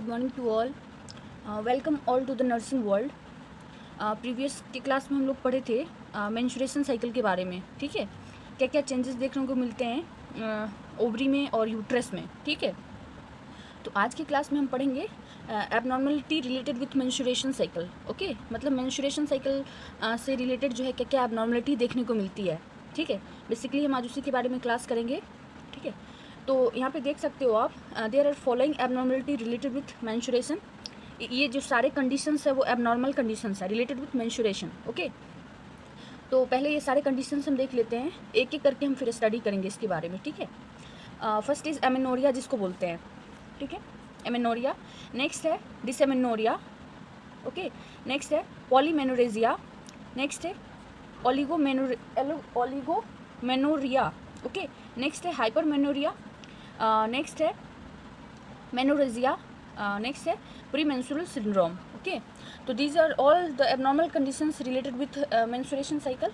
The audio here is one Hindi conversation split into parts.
Good morning to all. Welcome all to the nursing world. Previous की क्लास में हम लोग पढ़े थे मेंस्ट्रुएशन साइकिल के बारे में। ठीक है, क्या क्या चेंजेस देखने को मिलते हैं ओवरी में और यूट्रस में। ठीक है, तो आज की क्लास में हम पढ़ेंगे abnormality related with menstruation cycle. Okay, मतलब मेंस्ट्रुएशन साइकिल से रिलेटेड जो है क्या क्या एबनॉर्मलिटी देखने को मिलती है। ठीक है, बेसिकली हम आज उसी के बारे में क्लास करेंगे। ठीक है, तो यहाँ पे देख सकते हो आप, there are following abnormality related with menstruation. ये जो सारे कंडीशंस है वो एबनॉर्मल कंडीशंस है रिलेटेड विथ मेंस्ट्रुएशन। ओके, तो पहले ये सारे कंडीशंस हम देख लेते हैं, एक एक करके हम फिर स्टडी करेंगे इसके बारे में। ठीक है, फर्स्ट इज़ एमेनोरिया जिसको बोलते हैं। ठीक है, एमेनोरिया। नेक्स्ट है डिसएमेनोरिया। ओके, नेक्स्ट है पॉलीमेनोरेजिया। नेक्स्ट है ओलिगोमेनोरिया। ओके, नेक्स्ट है हाइपरमेनोरिया। नेक्स्ट है मेनोरेजिया। नेक्स्ट है प्रीमेंस्ट्रुअल सिंड्रोम। ओके, तो these are all the abnormal conditions related with menstruation cycle.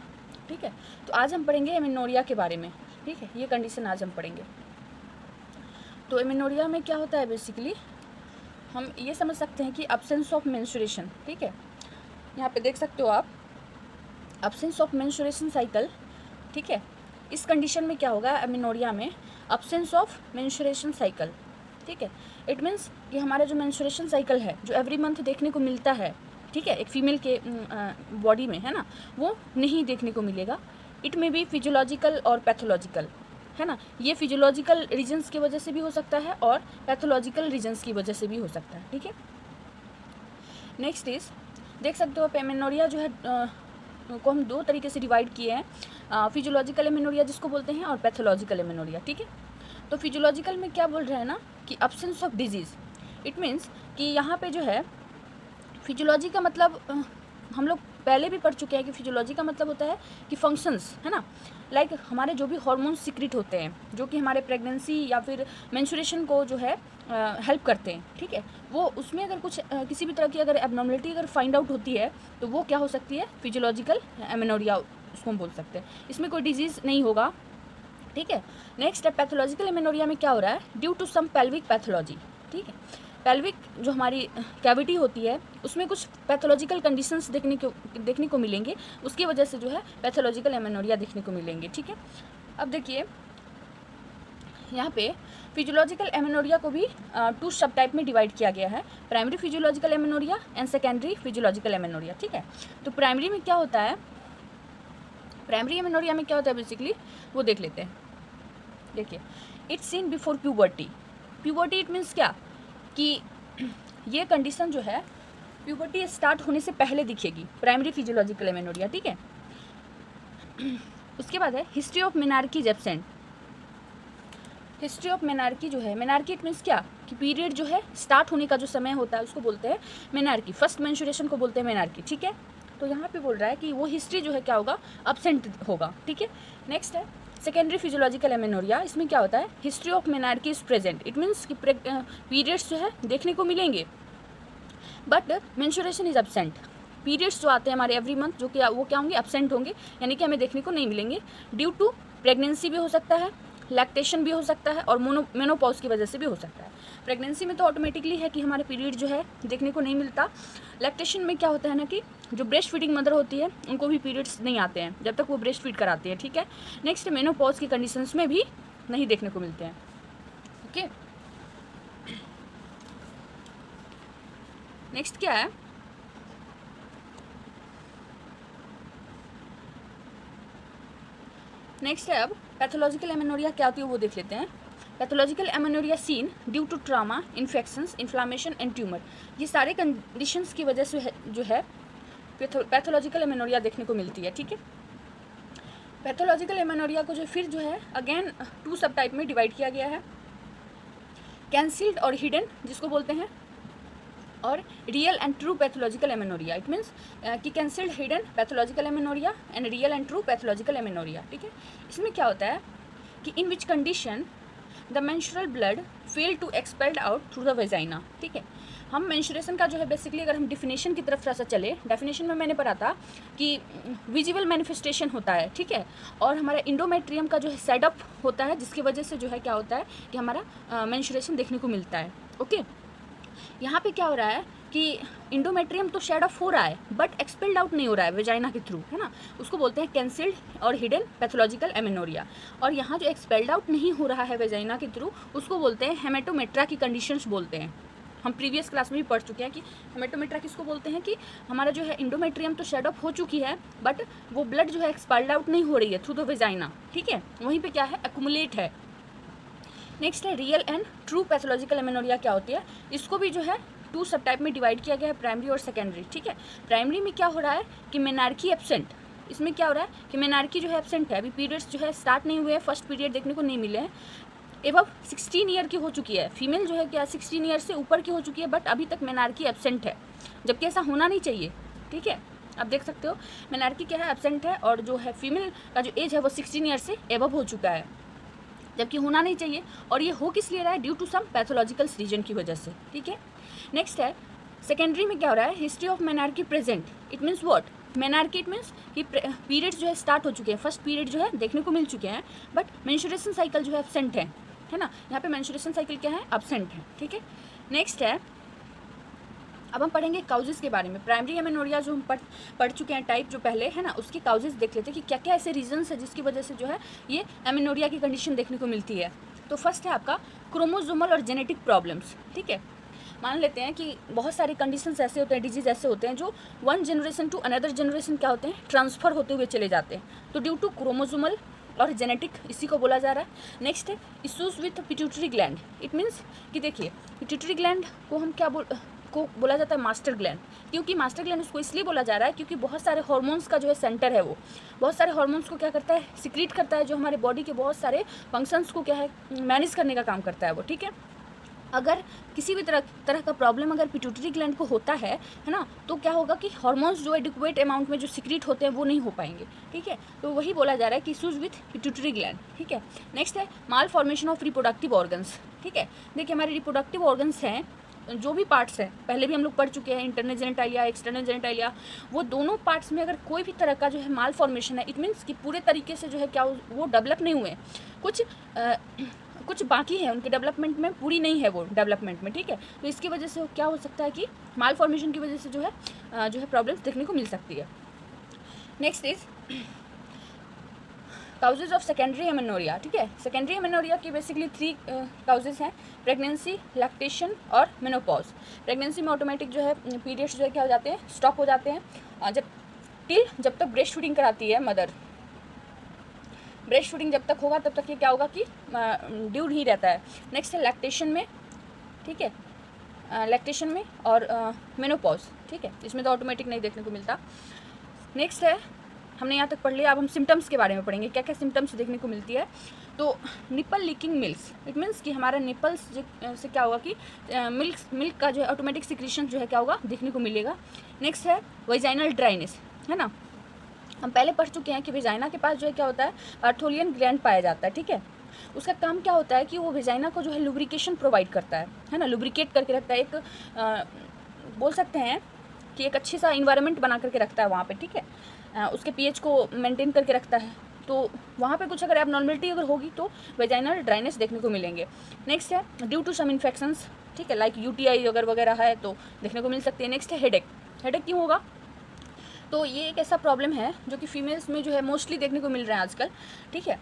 ठीक है, तो आज हम पढ़ेंगे एमेनोरिया के बारे में। ठीक है, ये कंडीशन आज हम पढ़ेंगे। तो एमेनोरिया में क्या होता है, बेसिकली हम ये समझ सकते हैं कि अब्सेंस ऑफ मेंस्ट्रुएशन। ठीक है, यहाँ पे देख सकते हो आप, अब्सेंस ऑफ मेंस्ट्रुएशन साइकिल। ठीक है, इस कंडीशन में क्या होगा एमेनोरिया में, अब्सेंस ऑफ मेंस्ट्रुएशन साइकिल। ठीक है, इट मीन्स कि हमारा जो मेंस्ट्रुएशन साइकिल है जो एवरी मंथ देखने को मिलता है, ठीक है, एक फीमेल के बॉडी में, है ना, वो नहीं देखने को मिलेगा। इट में बी फिजियोलॉजिकल और पैथोलॉजिकल, है ना। ये फिजियोलॉजिकल रीजन्स की वजह से भी हो सकता है और पैथोलॉजिकल रीजन्स की वजह से भी हो सकता है। ठीक है, नेक्स्ट इज, देख सकते हो आप एमेनोरिया जो है को हम दो तरीके से डिवाइड किए हैं, फिजियोलॉजिकल एमेनोरिया जिसको बोलते हैं और पैथोलॉजिकल एमेनोरिया। ठीक है, तो फिजियोलॉजिकल में क्या बोल रहे हैं ना कि absence of disease. It means कि यहाँ पे जो है फिजियोलॉजी का मतलब हम लोग पहले भी पढ़ चुके हैं कि फिजियोलॉजी का मतलब होता है कि फंक्शंस, है ना, लाइक हमारे जो भी हार्मोन्स सिक्रिट होते हैं जो कि हमारे प्रेगनेंसी या फिर मेंस्ट्रुएशन को जो है हेल्प करते हैं। ठीक है, वो उसमें अगर कुछ किसी भी तरह की अगर एबनॉर्मलिटी अगर फाइंड आउट होती है तो वो क्या हो सकती है, फिजियोलॉजिकल एमेनोरिया उसको हम बोल सकते हैं। इसमें कोई डिजीज़ नहीं होगा। ठीक है, नेक्स्ट है पैथोलॉजिकल एमेनोरिया में क्या हो रहा है, due to some pelvic pathology. ठीक है, पेल्विक जो हमारी कैविटी होती है उसमें कुछ पैथोलॉजिकल कंडीशंस देखने को मिलेंगे, उसकी वजह से जो है पैथोलॉजिकल एमेनोरिया देखने को मिलेंगे। ठीक है, अब देखिए यहाँ पे फिजियोलॉजिकल एमेनोरिया को भी टू सब टाइप में डिवाइड किया गया है, primary physiological amenorrhea and secondary physiological amenorrhea. ठीक है, तो प्राइमरी में क्या होता है, प्राइमरी एमेनोरिया में क्या होता है बेसिकली वो देख लेते हैं। देखिए, it's seen before puberty. Puberty it means क्या कि ये कंडीशन जो है प्यूबर्टी स्टार्ट होने से पहले दिखेगी, प्राइमरी फिजियोलॉजिकल एमेनोरिया। ठीक है, उसके बाद है history of menarche is absent. History of menarche जो है, मेनार्की इट मीन्स क्या कि पीरियड जो है स्टार्ट होने का जो समय होता है उसको बोलते हैं मेनार्की, फर्स्ट मेंस्ट्रुएशन को बोलते हैं मेनार्की। ठीक है, तो यहाँ पे बोल रहा है कि वो हिस्ट्री जो है क्या होगा, अब्सेंट होगा। ठीक है, नेक्स्ट है सेकेंडरी फिजियोलॉजिकल एमेनोरिया। इसमें क्या होता है, history of menarche is present. It means कि पीरियड्स जो है देखने को मिलेंगे but menstruation is absent. Periods जो आते हैं हमारे एवरी मंथ जो कि वो क्या होंगे, अब्सेंट होंगे, यानी कि हमें देखने को नहीं मिलेंगे। ड्यू टू प्रेगनेंसी भी हो सकता है, लैक्टेशन भी हो सकता है और मेनोपॉज की वजह से भी हो सकता है। प्रेगनेंसी में तो ऑटोमेटिकली है कि हमारे पीरियड जो है देखने को नहीं मिलता। लैक्टेशन में क्या होता है ना कि जो ब्रेस्ट फीडिंग मदर होती है उनको भी पीरियड्स नहीं आते हैं जब तक वो ब्रेस्ट फीड कराती है। ठीक है, नेक्स्ट मेनोपॉज की कंडीशंस में भी नहीं देखने को मिलते हैं। ओके, नेक्स्ट क्या है, नेक्स्ट है अब पैथोलॉजिकल एमेनोरिया क्या होती है वो देख लेते हैं। Pathological amenorrhea seen due to trauma, infections, inflammation and tumor. ये सारे कंडीशंस की वजह से जो है पैथोलॉजिकल एमेनोरिया देखने को मिलती है। ठीक है, पैथोलॉजिकल एमेनोरिया को जो फिर जो है अगेन टू सब टाइप में डिवाइड किया गया है, कैंसिल्ड और हिडन जिसको बोलते हैं, और real and true pathological amenorrhoea. It means कि cancelled, hidden pathological amenorrhoea and real and true pathological amenorrhoea. ठीक है, इसमें क्या होता है कि in which condition the menstrual blood fail to expelled out through the vagina. ठीक है, हम मेंस्ट्रुएशन का जो है बेसिकली अगर हम डिफिनेशन की तरफ थोड़ा सा चले, डेफिनेशन में मैंने पढ़ा था कि विजिबल मैनिफेस्टेशन होता है। ठीक है, और हमारा इंडोमेट्रियम का जो है सेटअप होता है जिसकी वजह से जो है क्या होता है कि हमारा मेंस्ट्रुएशन देखने को मिलता है। ओके, यहाँ पे क्या हो रहा है कि इंडोमेट्रियम तो शेड ऑफ हो रहा है बट एक्सपेल्ड आउट नहीं हो रहा है वेजाइना के थ्रू, है ना, उसको बोलते हैं कैंसिल्ड और हिडन पैथोलॉजिकल एमेनोरिया। और यहाँ जो एक्सपेल्ड आउट नहीं हो रहा है वेजाइना के थ्रू उसको बोलते हैं हेमेटोमेट्रा की कंडीशंस बोलते हैं। हम प्रीवियस क्लास में भी पढ़ चुके हैं कि हेमेटोमेट्रा किसको बोलते हैं, कि हमारा जो है इंडोमेट्रियम तो शेड ऑफ हो चुकी है बट वो ब्लड जो है एक्सपेल्ड आउट नहीं हो रही है थ्रू द वेजाइना, ठीक है, वहीं पे क्या है, एक्युमुलेट है। नेक्स्ट है real and true pathological amenorrhea क्या होती है, इसको भी जो है 2 सब टाइप में डिवाइड किया गया है, प्राइमरी और सेकेंडरी, ठीक है। प्राइमरी में क्या हो रहा है कि मेनार्की एब्सेंट, इसमें क्या हो रहा है कि मेनार्की जो है एब्सेंट है, अभी पीरियड्स जो है स्टार्ट नहीं हुए हैं, फर्स्ट पीरियड देखने को नहीं मिले हैं, एबव 16 ईयर की हो चुकी है, फीमेल जो है क्या 16 ईयर से ऊपर की हो चुकी है बट अभी तक मेनार्की एब्सेंट है, जबकि ऐसा होना नहीं चाहिए, ठीक है। आप देख सकते हो मेनार्की क्या है, एब्सेंट है, और जो है फीमेल का जो एज है वो 16 ईयर से एबव हो चुका है, जबकि होना नहीं चाहिए, और ये हो किस लिए रहा है, due to some pathological reason की वजह से, ठीक है। नेक्स्ट है सेकेंडरी में क्या हो रहा है, history of menarche present, it means what, menarche it means कि पीरियड्स जो है स्टार्ट हो चुके हैं, फर्स्ट पीरियड जो है देखने को मिल चुके हैं बट मेंस्ट्रुएशन साइकिल जो है एब्सेंट है ना, यहाँ पे मेंस्ट्रुएशन साइकिल क्या है, एब्सेंट है, ठीक है। नेक्स्ट है, अब हम पढ़ेंगे काउजेस के बारे में। प्राइमरी एमेनोरिया जो हम पढ़ चुके हैं टाइप जो पहले, है ना, उसकी काउजेस देख लेते हैं कि क्या क्या ऐसे रीजंस है जिसकी वजह से जो है ये एमेनोरिया की कंडीशन देखने को मिलती है। तो फर्स्ट है आपका क्रोमोसोमल और जेनेटिक प्रॉब्लम्स, ठीक है। मान लेते हैं कि बहुत सारे कंडीशंस ऐसे होते हैं, डिजीज ऐसे होते हैं जो one generation to another generation क्या होते हैं, ट्रांसफ़र होते हुए चले जाते हैं, तो ड्यू टू क्रोमोसोमल और जेनेटिक इसी को बोला जा रहा है। नेक्स्ट है issues with pituitary gland, it means कि देखिए पिट्यूटरी ग्लैंड को हम क्या बोला जाता है, मास्टर ग्लैंड, क्योंकि मास्टर ग्लैंड उसको इसलिए बोला जा रहा है क्योंकि बहुत सारे हार्मोन्स का जो है सेंटर है, वो बहुत सारे हार्मोन्स को क्या करता है, सिक्रीट करता है, जो हमारे बॉडी के बहुत सारे फंक्शंस को क्या है मैनेज करने का काम करता है वो, ठीक है। अगर किसी भी तरह का प्रॉब्लम अगर पिट्यूटरी ग्लैंड को होता है ना, तो क्या होगा कि हार्मोन्स जो एडिक्वेट अमाउंट में जो सिक्रीट होते हैं वो नहीं हो पाएंगे, ठीक है। तो वही बोला जा रहा है कि इश्यूज विथ पिट्यूटरी ग्लैंड, ठीक है। नेक्स्ट है माल फॉर्मेशन ऑफ रिप्रोडक्टिव ऑर्गन्स, ठीक है। देखिए हमारे रिप्रोडक्टिव ऑर्गन्स हैं, जो भी पार्ट्स हैं, पहले भी हम लोग पढ़ चुके हैं, इंटरनल जेनिटालिया, एक्सटर्नल जेनिटालिया, वो दोनों पार्ट्स में अगर कोई भी तरह का जो है माल फॉर्मेशन है, इट मीन्स कि पूरे तरीके से जो है क्या वो डेवलप नहीं हुए, कुछ बाकी है उनके डेवलपमेंट में, पूरी नहीं है वो डेवलपमेंट में, ठीक है। तो इसकी वजह से क्या हो सकता है कि माल फॉर्मेशन की वजह से जो है प्रॉब्लम्स देखने को मिल सकती है। Next is causes of secondary amenorrhea, ठीक है। सेकेंडरी एमेनोरिया की बेसिकली 3 काउजेज हैं, प्रेगनेंसी, लैक्टेशन और मेनोपॉज। प्रेगनेंसी में ऑटोमेटिक जो है पीरियड्स जो है क्या हो जाते हैं, स्टॉप हो जाते हैं, जब तक ब्रेस्ट फीडिंग कराती है मदर, ब्रेस्ट फीडिंग जब तक होगा तब तक ये क्या होगा कि ड्यू ही रहता है। नेक्स्ट है लैक्टेशन में, ठीक है, लैक्टेशन में और मेनोपॉज, ठीक है, इसमें तो ऑटोमेटिक नहीं देखने को मिलता। नेक्स्ट है, हमने यहाँ तक पढ़ लिया, अब हम सिम्टम्स के बारे में पढ़ेंगे, क्या क्या सिम्टम्स देखने को मिलती है। तो nipple leaking milks, it means कि हमारा निपल्स से क्या होगा कि मिल्क का जो है ऑटोमेटिक सिक्रीशन जो है क्या होगा देखने को मिलेगा। नेक्स्ट है वेजाइनल ड्राइनेस, है ना, हम पहले पढ़ चुके हैं कि वेजाइना के पास जो है क्या होता है, पार्थोलियन ग्लैंड पाया जाता है, ठीक है। उसका काम क्या होता है कि वो वेजाइना को जो है लुब्रिकेशन प्रोवाइड करता है ना, लुब्रिकेट करके रखता है, एक बोल सकते हैं कि एक अच्छी सा इन्वायरमेंट बना करके रखता है वहाँ पे, ठीक है, उसके पीएच को मेंटेन करके रखता है। तो वहाँ पे कुछ अगर एबनॉर्मलिटी अगर होगी तो वेजाइनल ड्राइनेस देखने को मिलेंगे। नेक्स्ट है ड्यू टू सम इन्फेक्शंस, ठीक है, लाइक यूटीआई अगर वगैरह है तो देखने को मिल सकती है। नेक्स्ट है हेडेक, हेडेक क्यों होगा, तो ये एक ऐसा प्रॉब्लम है जो कि फीमेल्स में जो है मोस्टली देखने को मिल रहा है आजकल, ठीक है।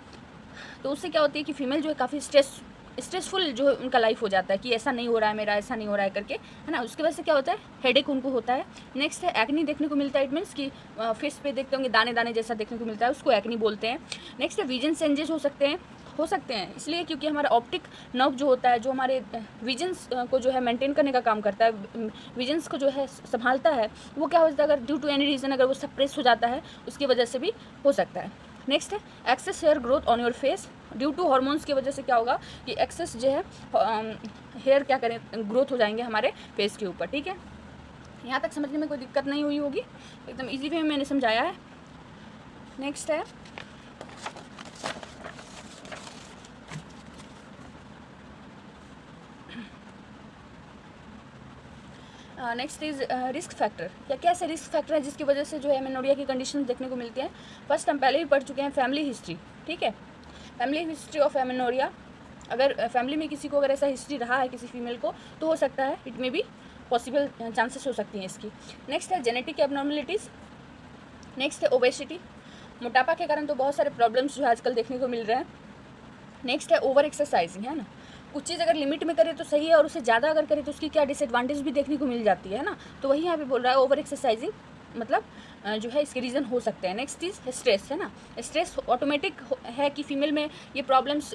तो उससे क्या होती है कि फीमेल जो है काफ़ी स्ट्रेसफुल जो है उनका लाइफ हो जाता है कि ऐसा नहीं हो रहा है मेरा, ऐसा नहीं हो रहा है करके, है ना, उसकी वजह से क्या होता है हेडेक उनको होता है। नेक्स्ट है एक्नी देखने को मिलता है, इट मीन्स कि फेस पे देखते होंगे दाने दाने जैसा देखने को मिलता है, उसको एक्नी बोलते हैं। नेक्स्ट है विजन चेंजेस हो सकते हैं इसलिए क्योंकि हमारा ऑप्टिक नर्व जो होता है, जो हमारे विजन्स को जो है मेंटेन करने का काम करता है, विजन्स को जो है संभालता है, वो क्या होता है अगर ड्यू टू एनी रीज़न अगर वो सप्रेस हो जाता है उसकी वजह से भी हो सकता है। नेक्स्ट है excess hair growth on your face, due to hormones की वजह से क्या होगा कि एक्सेस जो है हेयर क्या करें ग्रोथ हो जाएंगे हमारे फेस के ऊपर, ठीक है। यहाँ तक समझने में कोई दिक्कत नहीं हुई होगी, एकदम इजी वे में मैंने समझाया है। नेक्स्ट है नेक्स्ट इज रिस्क फैक्टर, क्या क्या ऐसे रिस्क फैक्टर है जिसकी वजह से जो है एमेनोरिया की कंडीशन देखने को मिलती हैं। फर्स्ट हम पहले भी पढ़ चुके हैं फैमिली हिस्ट्री, ठीक है, फैमिली हिस्ट्री ऑफ एमेनोरिया, अगर फैमिली में किसी को अगर ऐसा हिस्ट्री रहा है किसी फीमेल को तो हो सकता है, इट में भी पॉसिबल चांसेस हो सकती हैं इसकी। नेक्स्ट है जेनेटिक एबनॉर्मलिटीज़। नेक्स्ट है ओबेसिटी, मोटापा के कारण तो बहुत सारे प्रॉब्लम्स जो है आजकल देखने को मिल रहे हैं। नेक्स्ट है ओवर एक्सरसाइजिंग, है ना, कुछ चीज़ अगर लिमिट में करे तो सही है और उससे ज़्यादा अगर करे तो उसकी क्या डिसएडवांटेज भी देखने को मिल जाती है ना, तो वही यहाँ पे बोल रहा है ओवर एक्सरसाइजिंग मतलब जो है इसके रीज़न हो सकते हैं। नेक्स्ट चीज़ है स्ट्रेस, है ना, स्ट्रेस ऑटोमेटिक है कि फीमेल में ये प्रॉब्लम्स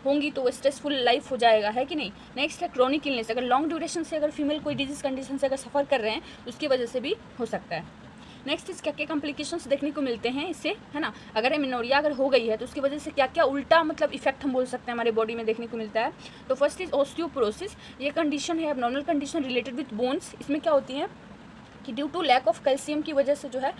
होंगी तो स्ट्रेसफुल लाइफ हो जाएगा, है कि नहीं। नेक्स्ट है क्रोनिक इलनेस, अगर लॉन्ग ड्यूरेशन से अगर फीमेल कोई डिजीज़ कंडीशन से अगर सफ़र कर रहे हैं तो उसकी वजह से भी हो सकता है। नेक्स्ट इस क्या क्या कॉम्प्लिकेशंस देखने को मिलते हैं इससे, है ना, अगर एमेनोरिया अगर हो गई है तो उसकी वजह से क्या क्या उल्टा मतलब इफेक्ट हम बोल सकते हैं हमारे बॉडी में देखने को मिलता है। तो फर्स्ट इज ऑस्टियोपोरोसिस, ये कंडीशन है abnormal condition related with bones. इसमें क्या होती है कि due to lack of calcium की वजह से जो है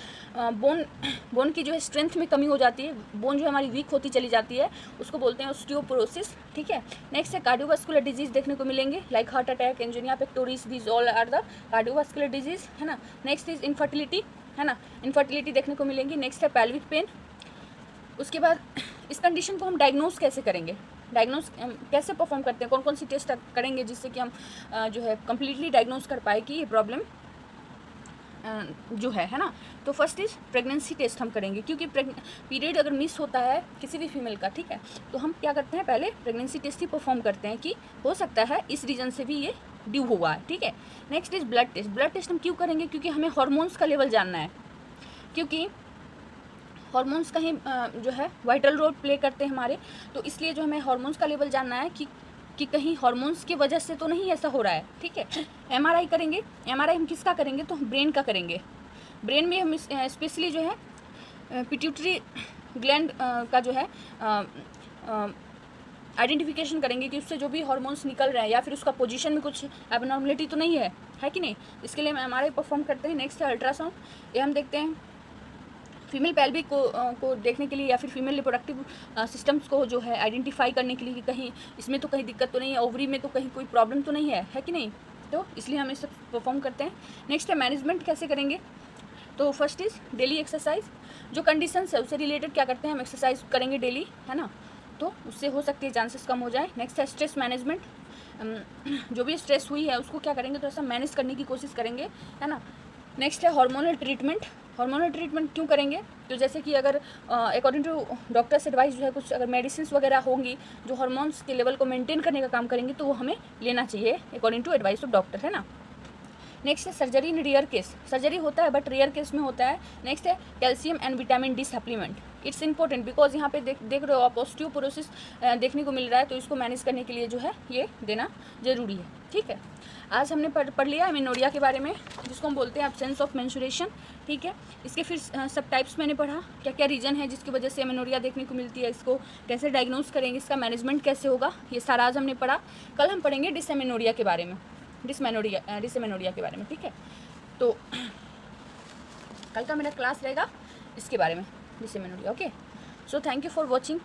बोन की जो है स्ट्रेंथ में कमी हो जाती है, बोन जो हमारी वीक होती चली जाती है, उसको बोलते हैं ऑस्टियोपोरोसिस, ठीक है। नेक्स्ट है कार्डियोवास्कुलर डिजीज़ देखने को मिलेंगे like heart attack, angina pectoris, these all are the cardiovascular disease, है ना। नेक्स्ट इज इनफर्टिलिटी, है ना, इनफर्टिलिटी देखने को मिलेंगी। नेक्स्ट है पेल्विक पेन। उसके बाद इस कंडीशन को हम डायग्नोज कैसे करेंगे, डायग्नोज कैसे परफॉर्म करते हैं, कौन कौन सी टेस्ट करेंगे जिससे कि हम जो है कम्प्लीटली डायग्नोज कर पाए कि ये प्रॉब्लम जो है ना। तो फर्स्ट इज प्रेगनेंसी टेस्ट हम करेंगे, क्योंकि पीरियड अगर मिस होता है किसी भी फीमेल का, ठीक है, तो हम क्या करते हैं पहले प्रेगनेंसी टेस्ट ही परफॉर्म करते हैं कि हो सकता है इस रीज़न से भी ये ड्यू हुआ है, ठीक है। Next is blood test. Blood test हम क्यों करेंगे, क्योंकि हमें हार्मोन्स का लेवल जानना है, क्योंकि हार्मोन्स कहीं जो है वाइटल रोल प्ले करते हैं हमारे, तो इसलिए जो हमें हार्मोन्स का लेवल जानना है कि कहीं हार्मोन्स की वजह से तो नहीं ऐसा हो रहा है, ठीक है। एमआरआई करेंगे, एमआरआई हम किसका करेंगे, तो हम ब्रेन का करेंगे। ब्रेन में हम स्पेशली जो है पिट्यूटरी ग्लैंड का जो है आइडेंटिफिकेशन करेंगे कि उससे जो भी हार्मोन्स निकल रहे हैं या फिर उसका पोजीशन में कुछ एबनॉर्मलिटी तो नहीं है कि नहीं, इसके लिए हम एमआरआई परफॉर्म करते हैं। नेक्स्ट है अल्ट्रासाउंड, ये हम देखते हैं फीमेल पेल्विक को देखने के लिए या फिर फीमेल रिप्रोडक्टिव सिस्टम्स को जो है आइडेंटिफाई करने के लिए कि कहीं इसमें तो कहीं दिक्कत तो नहीं है, ओवरी में तो कहीं कोई प्रॉब्लम तो नहीं है कि नहीं, तो इसलिए हम इसे परफॉर्म करते हैं। नेक्स्ट है मैनेजमेंट कैसे करेंगे, तो फर्स्ट इज़ डेली एक्सरसाइज, जो कंडीशंस है उससे रिलेटेड क्या करते हैं हम एक्सरसाइज करेंगे डेली, है ना, तो उससे हो सकती है चांसेस कम हो जाए। नेक्स्ट है स्ट्रेस मैनेजमेंट, जो भी स्ट्रेस हुई है उसको क्या करेंगे, थोड़ा सा मैनेज करने की कोशिश करेंगे, है ना। नेक्स्ट है हार्मोनल ट्रीटमेंट। हार्मोनल ट्रीटमेंट क्यों करेंगे, तो जैसे कि अगर अकॉर्डिंग टू डॉक्टर्स एडवाइस जो है कुछ अगर मेडिसिन वगैरह होंगी जो हार्मोन्स के लेवल को मेंटेन करने का काम करेंगे तो वो हमें लेना चाहिए according to advice of doctor, है ना। नेक्स्ट है surgery in rare case, surgery होता है बट रेयर केस में होता है। नेक्स्ट है calcium and vitamin D supplement, it's important because यहाँ पे देख रहे हो आप ऑस्टियोपोरोसिस देखने को मिल रहा है, तो इसको मैनेज करने के लिए जो है ये देना जरूरी है, ठीक है। आज हमने पढ़ लिया एमेनोरिया के बारे में, जिसको हम बोलते हैं एब्सेंस ऑफ मेंस्ट्रुएशन, ठीक है। इसके फिर सब टाइप्स मैंने पढ़ा, क्या क्या रीज़न है जिसकी वजह से एमेनोरिया देखने को मिलती है, इसको कैसे डायग्नोज करेंगे, इसका मैनेजमेंट कैसे होगा, ये सारा आज हमने पढ़ा। कल हम पढ़ेंगे डिसएमेनोरिया के बारे में, डिसएमेनोरिया के बारे में, ठीक है। तो कल का मेरा क्लास रहेगा इसके बारे में, dysmenorrhoea, okay. So thank you for watching.